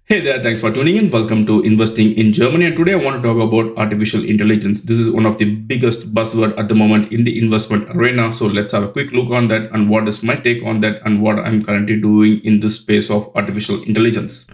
Hey there, thanks for tuning in. Welcome to Investing in Germany. And today I want to talk about artificial intelligence. This is one of the biggest buzzword at the moment in the investment arena. So let's have a quick look on that and what is my take on that and what I'm currently doing in this space of artificial intelligence.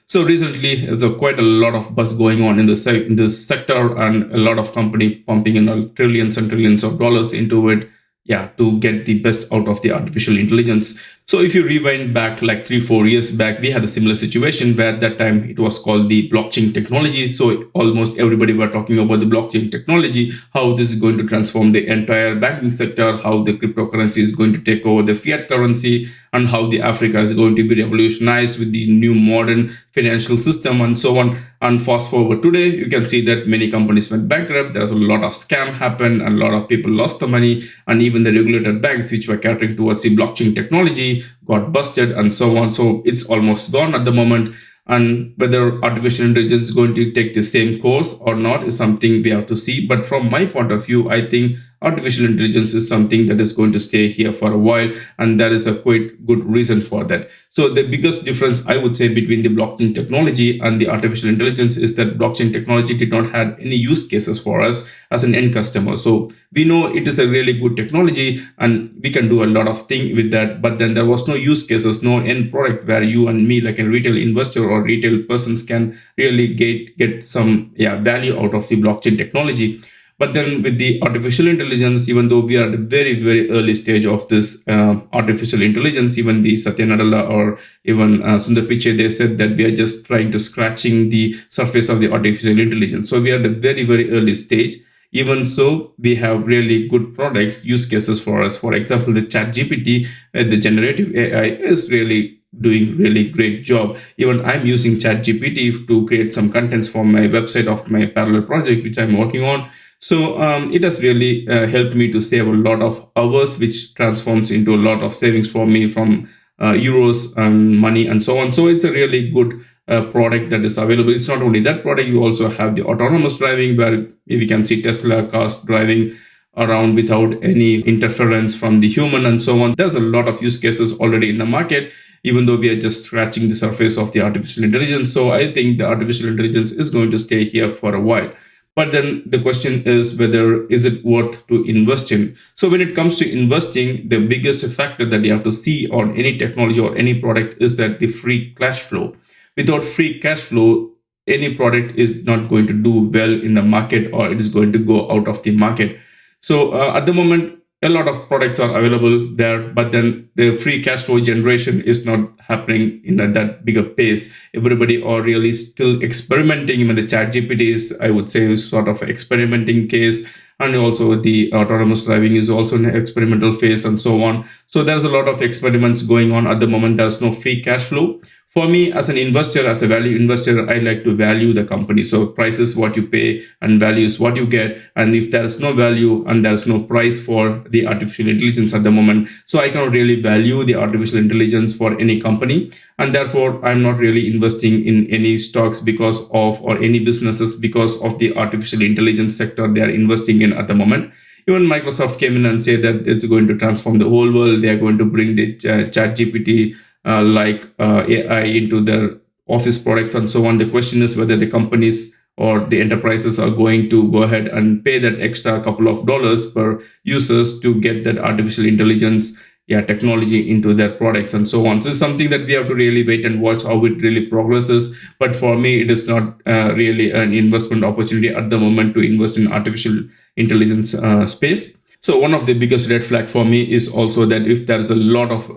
So recently, there's quite a lot of buzz going on in this sector, and a lot of company pumping in trillions and trillions of dollars into it, yeah, to get the best out of the artificial intelligence. So if you rewind back like 3-4 years back, we had a similar situation where at that time it was called the blockchain technology. So almost everybody were talking about the blockchain technology, how this is going to transform the entire banking sector, how the cryptocurrency is going to take over the fiat currency, and how the Africa is going to be revolutionized with the new modern financial system and so on. And fast forward today, you can see that many companies went bankrupt. There's a lot of scam happened and a lot of people lost the money. And even the regulated banks, which were catering towards the blockchain technology, got busted and so on. So it's almost gone at the moment. And whether artificial intelligence is going to take the same course or not is something we have to see. But from my point of view, I think artificial intelligence is something that is going to stay here for a while, and there is a quite good reason for that. So the biggest difference I would say between the blockchain technology and the artificial intelligence is that blockchain technology did not have any use cases for us as an end customer. So we know it is a really good technology and we can do a lot of things with that, but then there was no use cases, no end product where you and me, like a retail investor or retail persons, can really get some value out of the blockchain technology. But then with the artificial intelligence, even though we are at a very, very early stage of this artificial intelligence, even the Satya Nadella or even Sundar Pichai, they said that we are just trying to scratching the surface of the artificial intelligence. So we are at a very, very early stage. Even so, we have really good products, use cases for us. For example, the ChatGPT, the generative AI, is really doing really great job. Even I'm using ChatGPT to create some contents for my website of my parallel project, which I'm working on. So it has really helped me to save a lot of hours, which transforms into a lot of savings for me from euros and money and so on. So it's a really good product that is available. It's not only that product, you also have the autonomous driving, where we can see Tesla cars driving around without any interference from the human and so on. There's a lot of use cases already in the market, even though we are just scratching the surface of the artificial intelligence. So I think the artificial intelligence is going to stay here for a while. But then the question is whether is it worth to invest in. So when it comes to investing, the biggest factor that you have to see on any technology or any product is that the free cash flow. Without free cash flow, any product is not going to do well in the market, or it is going to go out of the market. So at the moment, a lot of products are available there, but then the free cash flow generation is not happening in that bigger pace. Everybody are really still experimenting. Even the ChatGPT is, I would say, is sort of an experimenting case. And also the autonomous driving is also an experimental phase and so on. So there's a lot of experiments going on at the moment. There's no free cash flow. For me, as an investor, as a value investor, I like to value the company. So price is what you pay and value is what you get. And if there's no value and there's no price for the artificial intelligence at the moment, so I cannot really value the artificial intelligence for any company. And therefore, I'm not really investing in any stocks because of, or any businesses because of the artificial intelligence sector they are investing in at the moment. Even Microsoft came in and said that it's going to transform the whole world. They are going to bring the ChatGPT AI into their office products and so on. The question is whether the companies or the enterprises are going to go ahead and pay that extra couple of dollars per users to get that artificial intelligence technology into their products and so on. So it's something that we have to really wait and watch how it really progresses. But for me, it is not really an investment opportunity at the moment to invest in artificial intelligence space. So one of the biggest red flag for me is also that if there is a lot of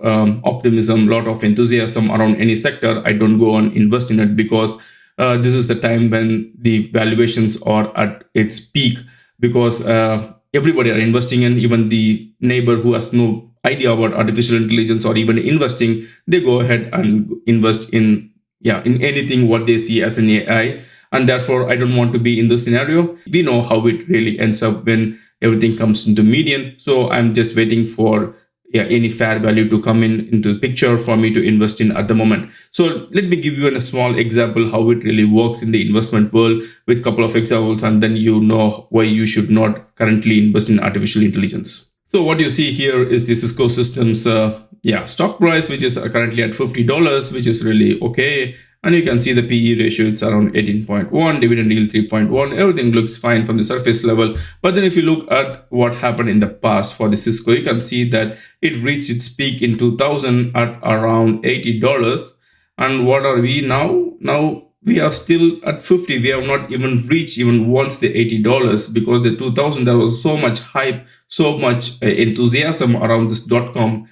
optimism, lot of enthusiasm around any sector, I don't go and invest in it, because this is the time when the valuations are at its peak, because everybody are investing in. Even the neighbor who has no idea about artificial intelligence or even investing, they go ahead and invest in anything what they see as an AI. And therefore, I don't want to be in this scenario. We know how it really ends up when everything comes into median. So I'm just waiting for any fair value to come into the picture for me to invest in at the moment. So let me give you a small example how it really works in the investment world with a couple of examples, and then you know why you should not currently invest in artificial intelligence. So what you see here is the Cisco Systems stock price, which is currently at $50, which is really okay. And you can see the PE ratio, it's around 18.1, dividend yield 3.1. Everything looks fine from the surface level. But then if you look at what happened in the past for the Cisco, you can see that it reached its peak in 2000 at around $80. And what are we now? Now we are still at 50. We have not even reached even once the $80, because the 2000, there was so much hype, so much enthusiasm around this .com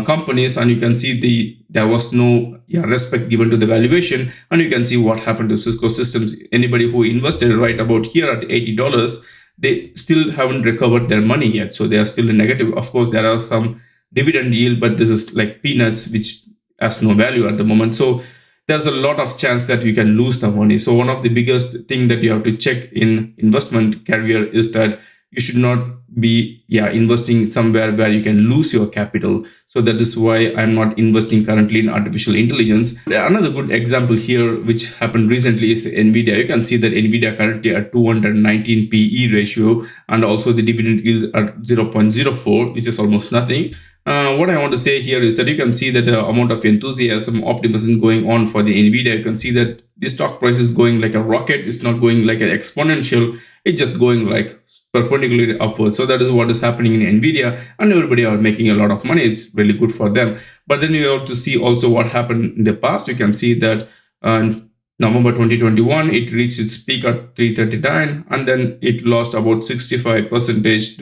companies, and you can see there was no respect given to the valuation. And you can see what happened to Cisco Systems. Anybody who invested right about here at $80, they still haven't recovered their money yet, so they are still in negative. Of course, there are some dividend yield, but this is like peanuts, which has no value at the moment. So there's a lot of chance that you can lose the money. So one of the biggest thing that you have to check in investment career is that you should not be investing somewhere where you can lose your capital. So that is why I'm not investing currently in artificial intelligence. Another good example here, which happened recently, is the Nvidia. You can see that Nvidia currently at 219 PE ratio, and also the dividend yield at 0.04, which is almost nothing. What I want to say here is that you can see that the amount of enthusiasm, optimism going on for the Nvidia. You can see that the stock price is going like a rocket. It's not going like an exponential. It's just going like perpendicularly upwards. So that is what is happening in Nvidia, and everybody are making a lot of money. It's really good for them. But then you have to see also what happened in the past. You can see that November 2021, it reached its peak at 339, and then it lost about 65%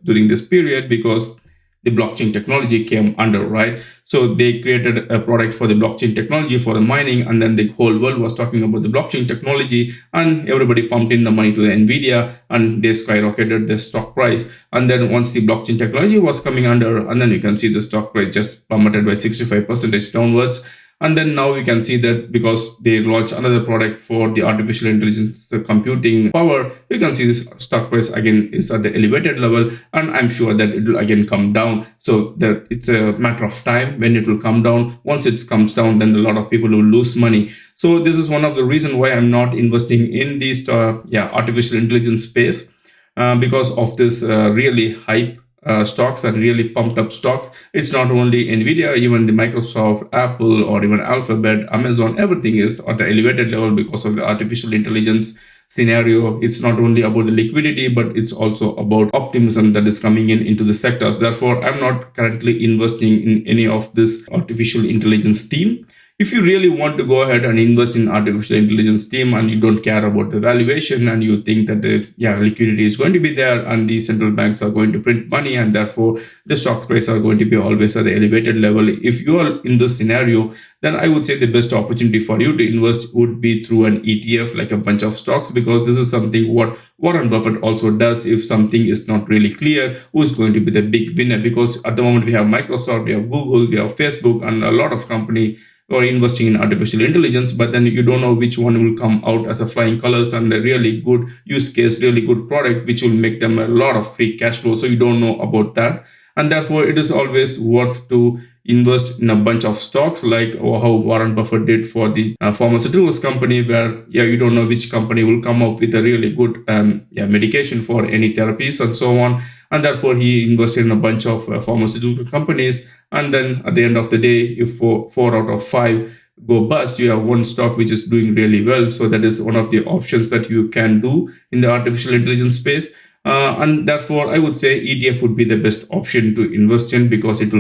during this period, because the blockchain technology came under, right? So they created a product for the blockchain technology for the mining, and then the whole world was talking about the blockchain technology, and everybody pumped in the money to the Nvidia, and they skyrocketed the stock price. And then once the blockchain technology was coming under, and then you can see the stock price just plummeted by 65% downwards. And then now you can see that because they launched another product for the artificial intelligence computing power, you can see this stock price again is at the elevated level, and I'm sure that it will again come down. So that it's a matter of time when it will come down. Once it comes down, then a lot of people will lose money. So this is one of the reasons why I'm not investing in this artificial intelligence space, because of this really hype stocks and really pumped up stocks. It's not only Nvidia, even the Microsoft, Apple, or even Alphabet, Amazon, everything is at the elevated level because of the artificial intelligence scenario. It's not only about the liquidity, but it's also about optimism that is coming into the sectors. Therefore, I'm not currently investing in any of this artificial intelligence theme. If you really want to go ahead and invest in artificial intelligence team, and you don't care about the valuation, and you think that the liquidity is going to be there, and the central banks are going to print money, and therefore the stock price are going to be always at the elevated level. If you are in this scenario, then I would say the best opportunity for you to invest would be through an ETF, like a bunch of stocks, because this is something what Warren Buffett also does. If something is not really clear, who's going to be the big winner? Because at the moment we have Microsoft, we have Google, we have Facebook, and a lot of company or investing in artificial intelligence, but then you don't know which one will come out as a flying colors and a really good use case, really good product, which will make them a lot of free cash flow. So you don't know about that. And therefore, it is always worth to invest in a bunch of stocks, like how Warren Buffett did for the pharmaceuticals company, where you don't know which company will come up with a really good medication for any therapies and so on. And therefore, he invested in a bunch of pharmaceutical companies. And then at the end of the day, if four out of five go bust, you have one stock which is doing really well. So that is one of the options that you can do in the artificial intelligence space. And therefore, I would say ETF would be the best option to invest in, because it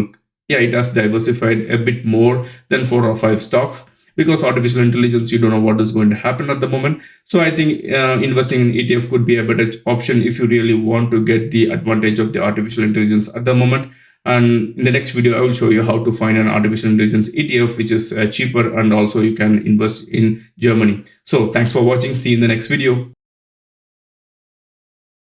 has diversified a bit more than 4 or 5 stocks. Because artificial intelligence, you don't know what is going to happen at the moment. So I think investing in ETF could be a better option if you really want to get the advantage of the artificial intelligence at the moment. And in the next video, I will show you how to find an artificial intelligence ETF, which is cheaper, and also you can invest in Germany. So thanks for watching. See you in the next video.